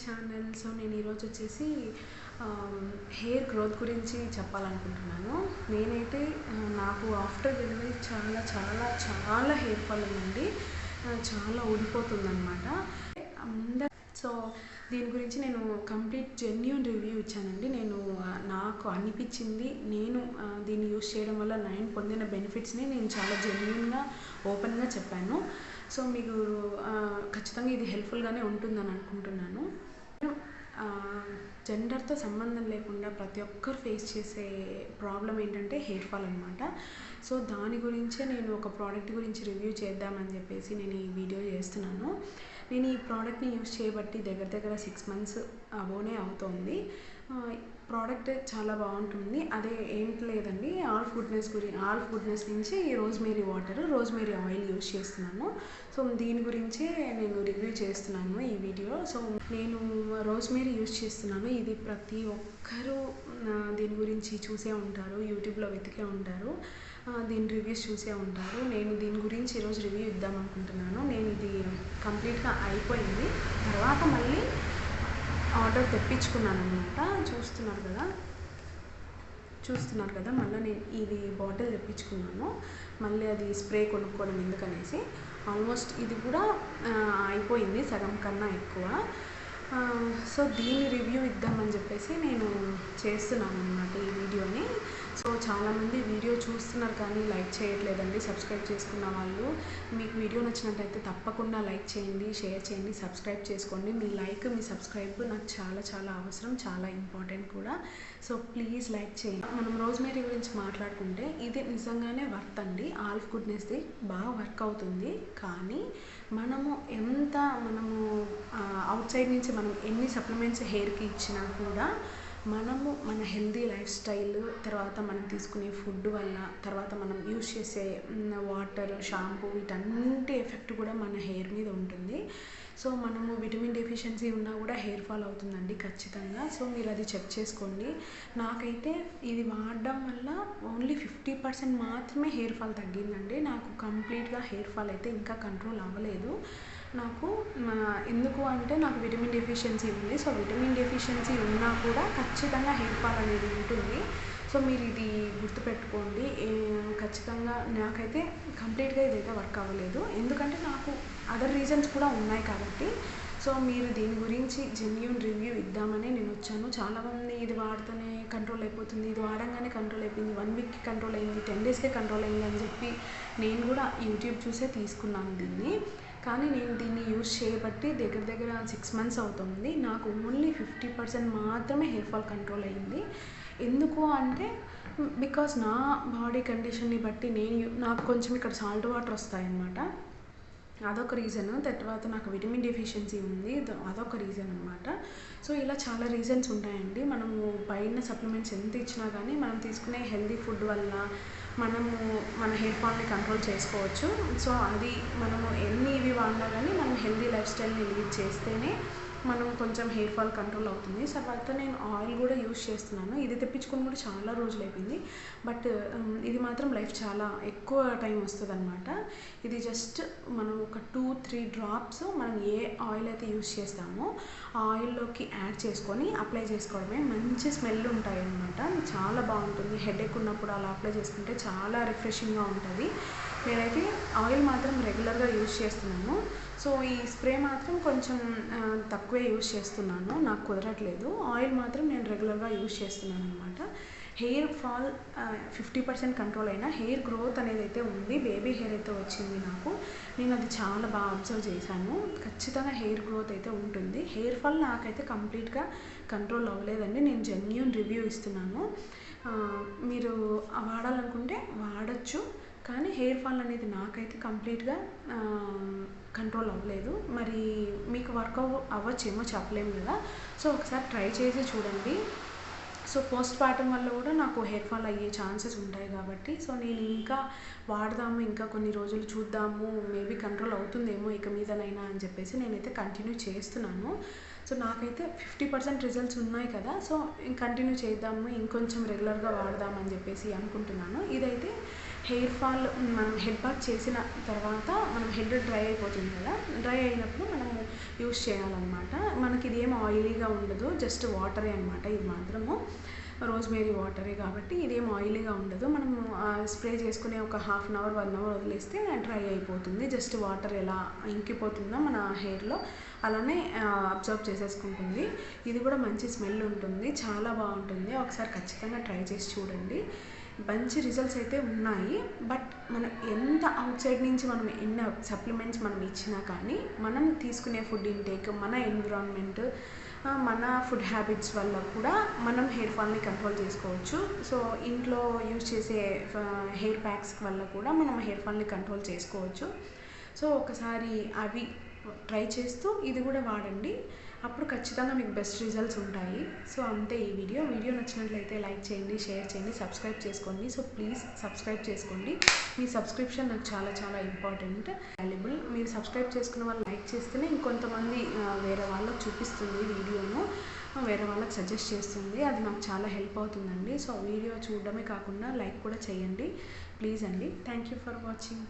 Channel. So నేను ఈరోజు వచ్చేసి హెయిర్ గ్రోత్ గురించి చెప్పాలనుకుంటున్నాను. నేనైతే నాకు ఆఫ్టర్ డెలివరీ చాలా చాలా చాలా హెయిర్ ఫాల్ ఉందండి. చాలా ఊడిపోతుందన్నమాట. సో దీని గురించి నేను కంప్లీట్ జెన్యూన్ రివ్యూ ఇచ్చానండి. నాకు అనిపించింది, నేను దీన్ని యూస్ చేయడం వల్ల నేను పొందిన బెనిఫిట్స్ని నేను చాలా జెన్యూన్గా ఓపెన్గా చెప్పాను. సో మీకు ఖచ్చితంగా ఇది హెల్ప్ఫుల్గానే ఉంటుందని అనుకుంటున్నాను. జెండర్తో సంబంధం లేకుండా ప్రతి ఒక్కరు ఫేస్ చేసే ప్రాబ్లం ఏంటంటే హెయిర్ ఫాల్ అనమాట. సో దాని గురించే నేను ఒక ప్రోడక్ట్ గురించి రివ్యూ చేద్దామని చెప్పేసి నేను ఈ వీడియో చేస్తున్నాను. నేను ఈ ప్రోడక్ట్ని యూస్ చేయబట్టి దగ్గర 6 months అబోనే అవుతోంది. ప్రోడక్ట్ చాలా బాగుంటుంది. అదే ఏంటి లేదండి, ఆల్ ఫుడ్నెస్ నుంచి rosemary water, rosemary oil use చేస్తున్నాను. సో దీని గురించే నేను రివ్యూ చేస్తున్నాను ఈ వీడియో. సో నేను రోజ్మేరీ యూస్ చేస్తున్నాను. ఇది ప్రతి ఒక్కరూ దీని గురించి చూసే ఉంటారు, యూట్యూబ్లో వెతికే ఉంటారు, దీని రివ్యూస్ చూసే ఉంటారు. నేను దీని గురించి ఈరోజు రివ్యూ ఇద్దాం అనుకుంటున్నాను. నేను ఇది కంప్లీట్గా అయిపోయింది. తర్వాత మళ్ళీ ఆర్డర్ తెప్పించుకున్నాను అనమాట. చూస్తున్నారు కదా మళ్ళీ నేను ఇది బాటిల్ తెప్పించుకున్నాను. మళ్ళీ అది స్ప్రే కొనుక్కోవడం ఎందుకనేసి. ఆల్మోస్ట్ ఇది కూడా అయిపోయింది, సగం కన్నా ఎక్కువ. సో దీని రివ్యూ ఇద్దామని చెప్పేసి నేను చేస్తున్నాను అన్నమాట ఈ వీడియోని. సో చాలామంది వీడియో చూస్తున్నారు కానీ లైక్ చేయట్లేదండి. సబ్స్క్రైబ్ చేసుకున్న వాళ్ళు, మీకు వీడియో నచ్చినట్టయితే తప్పకుండా లైక్ చేయండి, షేర్ చేయండి, సబ్స్క్రైబ్ చేసుకోండి. మీ లైక్, మీ సబ్స్క్రైబ్ నాకు చాలా చాలా అవసరం, చాలా ఇంపార్టెంట్ కూడా. సో ప్లీజ్ లైక్ చేయండి. మనం రోజ్మేరీ గురించి మాట్లాడుకుంటే ఇది నిజంగానే వర్త్ అండి. ఆల్ గుడ్నెస్ది బాగా వర్క్ అవుతుంది. కానీ మనము అవుట్ సైడ్ నుంచి మనం ఎన్ని సప్లిమెంట్స్ హెయిర్కి ఇచ్చినా కూడా మన హెల్దీ లైఫ్ స్టైల్, తర్వాత మనం తీసుకునే ఫుడ్ వల్ల, తర్వాత మనం యూస్ చేసే వాటర్, షాంపూ, వీటన్నింటి ఎఫెక్ట్ కూడా మన హెయిర్ మీద ఉంటుంది. సో మనము విటమిన్ డెఫిషియన్సీ ఉన్నా కూడా హెయిర్ ఫాల్ అవుతుందండి ఖచ్చితంగా. సో మీరు అది చెక్ చేసుకోండి. నాకైతే ఇది వాడడం వల్ల ఓన్లీ 50% మాత్రమే హెయిర్ ఫాల్ తగ్గిందండి. నాకు కంప్లీట్గా హెయిర్ ఫాల్ అయితే ఇంకా కంట్రోల్ అవ్వలేదు. నాకు ఎందుకు అంటే నాకు విటమిన్ డెఫిషియన్సీ ఉంది. సో విటమిన్ డెఫిషియన్సీ ఉన్నా కూడా ఖచ్చితంగా హెయిర్ ఫాల్ అనేది ఉంటుంది. సో మీరు ఇది గుర్తుపెట్టుకోండి. ఖచ్చితంగా నాకైతే కంప్లీట్గా ఇదైతే వర్క్ అవ్వలేదు, ఎందుకంటే నాకు అదర్ రీజన్స్ కూడా ఉన్నాయి కాబట్టి. సో మీరు దీని గురించి జెన్యూన్ రివ్యూ ఇద్దామని నేను వచ్చాను. చాలామంది ఇది వాడితేనే కంట్రోల్ అయిపోతుంది, ఇది వాడంగానే కంట్రోల్ అయిపోయింది, 1 weekకి కంట్రోల్ అయింది, 10 daysకే కంట్రోల్ అయింది అని చెప్పి నేను కూడా యూట్యూబ్ చూసే తీసుకున్నాను దీన్ని. కానీ నేను దీన్ని యూజ్ చేయబట్టి దగ్గర 6 months అవుతుంది. నాకు ఓన్లీ 50% మాత్రమే హెయిర్ ఫాల్ కంట్రోల్ అయ్యింది. ఎందుకు అంటే బికాస్ నా బాడీ కండిషన్ని బట్టి నాకు కొంచెం ఇక్కడ సాల్ట్ వాటర్ వస్తాయన్నమాట, అదొక రీజన్. తర్వాత నాకు విటమిన్ డెఫిషియన్సీ ఉంది, అదొక రీజన్ అనమాట. సో ఇలా చాలా రీజన్స్ ఉంటాయండి. మనము పైన సప్లిమెంట్స్ ఎంత ఇచ్చినా కానీ మనం తీసుకునే హెల్దీ ఫుడ్ వల్ల మన హెయిర్ ఫాల్ని కంట్రోల్ చేసుకోవచ్చు. సో అది మనము ఎన్ని ఇవి వాడినా కానీ మనం హెల్దీ లైఫ్ స్టైల్ని లీడ్ చేస్తేనే మనం కొంచెం హెయిర్ ఫాల్ కంట్రోల్ అవుతుంది. తర్వాత నేను ఆయిల్ కూడా యూస్ చేస్తున్నాను. ఇది తెప్పించుకొని కూడా చాలా రోజులు అయిపోయింది. బట్ ఇది మాత్రం లైఫ్ చాలా ఎక్కువ టైం వస్తుంది అనమాట. ఇది జస్ట్ మనం ఒక 2-3 drops మనం ఏ ఆయిల్ అయితే యూస్ చేస్తామో ఆ ఆయిల్లోకి యాడ్ చేసుకొని అప్లై చేసుకోవడమే. మంచి స్మెల్ ఉంటాయి అన్నమాట, చాలా బాగుంటుంది. హెడేక్ ఉన్నప్పుడు అలా అప్లై చేసుకుంటే చాలా రిఫ్రెషింగ్గా ఉంటుంది. నేనైతే ఆయిల్ మాత్రం రెగ్యులర్గా యూస్ చేస్తున్నాను. సో ఈ స్ప్రే మాత్రం కొంచెం తక్కువే యూస్ చేస్తున్నాను, నాకు కుదరట్లేదు. ఆయిల్ మాత్రం నేను రెగ్యులర్గా యూస్ చేస్తున్నాను అనమాట. హెయిర్ ఫాల్ 50% కంట్రోల్ అయినా హెయిర్ గ్రోత్ అనేది అయితే ఉంది. బేబీ హెయిర్ అయితే వచ్చింది నాకు. నేను అది చాలా బాగా అబ్జర్వ్ చేశాను. ఖచ్చితంగా హెయిర్ గ్రోత్ అయితే ఉంటుంది. హెయిర్ ఫాల్ నాకైతే కంప్లీట్గా కంట్రోల్ అవ్వలేదండి. నేను జెన్యూన్ రివ్యూ ఇస్తున్నాను. మీరు వాడాలనుకుంటే వాడచ్చు, కానీ హెయిర్ ఫాల్ అనేది నాకైతే కంప్లీట్గా కంట్రోల్ అవ్వలేదు. మరి మీకు వర్క్ అవ్వచ్చేమో చెప్పలేము కదా. సో ఒకసారి ట్రై చేసి చూడండి. సో పోస్ట్ పార్టమ్ వల్ల కూడా నాకు హెయిర్ ఫాల్ అయ్యే ఛాన్సెస్ ఉంటాయి కాబట్టి, సో నేను ఇంకా వాడదాము, ఇంకా కొన్ని రోజులు చూద్దాము, మేబీ కంట్రోల్ అవుతుందేమో ఇక మీదనైనా అని చెప్పేసి నేనైతే కంటిన్యూ చేస్తున్నాను. సో నాకైతే 50% రిజల్ట్స్ ఉన్నాయి కదా. సో కంటిన్యూ చేద్దాము, ఇంకొంచెం రెగ్యులర్గా వాడదామని చెప్పేసి అనుకుంటున్నాను. ఇదైతే హెయిర్ ఫాల్ మనం హెడ్ బాత్ చేసిన తర్వాత మనం హెడ్ డ్రై అయిపోతుంది కదా, డ్రై అయినప్పుడు మనము యూస్ చేయాలన్నమాట. మనకి ఇది ఏం ఆయిలీగా ఉండదు, జస్ట్ వాటరే అనమాట. ఇది మాత్రము రోజ్మేరీ వాటరే కాబట్టి ఇదేం ఆయిలీగా ఉండదు. మనము స్ప్రే చేసుకునే ఒక హాఫ్ అన్ అవర్ 1 అవర్ వదిలేస్తే డ్రై అయిపోతుంది. జస్ట్ వాటర్ ఎలా ఇంకిపోతుందో మన హెయిర్లో అలానే అబ్జర్వ్ చేసేసుకుంటుంది. ఇది కూడా మంచి స్మెల్ ఉంటుంది, చాలా బాగుంటుంది. ఒకసారి ఖచ్చితంగా ట్రై చేసి చూడండి. మంచి రిజల్ట్స్ అయితే ఉన్నాయి. బట్ మనం ఎంత అవుట్ సైడ్ నుంచి మనం ఎన్ని సప్లిమెంట్స్ మనం ఇచ్చినా కానీ మనం తీసుకునే ఫుడ్ ఇంటేక్, మన ఎన్విరాన్మెంట్, మన ఫుడ్ హ్యాబిట్స్ వల్ల కూడా మనం హెయిర్ ఫాల్ని కంట్రోల్ చేసుకోవచ్చు. సో ఇంట్లో యూజ్ చేసే హెయిర్ ప్యాక్స్ వల్ల కూడా మనం హెయిర్ ఫాల్ని కంట్రోల్ చేసుకోవచ్చు. సో ఒకసారి అవి ట్రై చేస్తూ ఇది కూడా వాడండి, అప్పుడు ఖచ్చితంగా మీకు బెస్ట్ రిజల్ట్స్ ఉంటాయి. సో అంతే ఈ వీడియో నచ్చినట్లయితే లైక్ చేయండి, షేర్ చేయండి, సబ్స్క్రైబ్ చేసుకోండి. సో ప్లీజ్ సబ్స్క్రైబ్ చేసుకోండి. మీ సబ్స్క్రిప్షన్ నాకు చాలా చాలా ఇంపార్టెంట్, వాల్యుబుల్. మీరు సబ్స్క్రైబ్ చేసుకున్న వాళ్ళు లైక్ చేస్తేనే ఇంకొంతమంది వేరే వాళ్ళకి చూపిస్తుంది వీడియోను, వేరే వాళ్ళకి సజెస్ట్ చేస్తుంది. అది నాకు చాలా హెల్ప్ అవుతుందండి. సో వీడియో చూడడమే కాకుండా లైక్ కూడా చేయండి ప్లీజ్ అండి. Thank you for watching.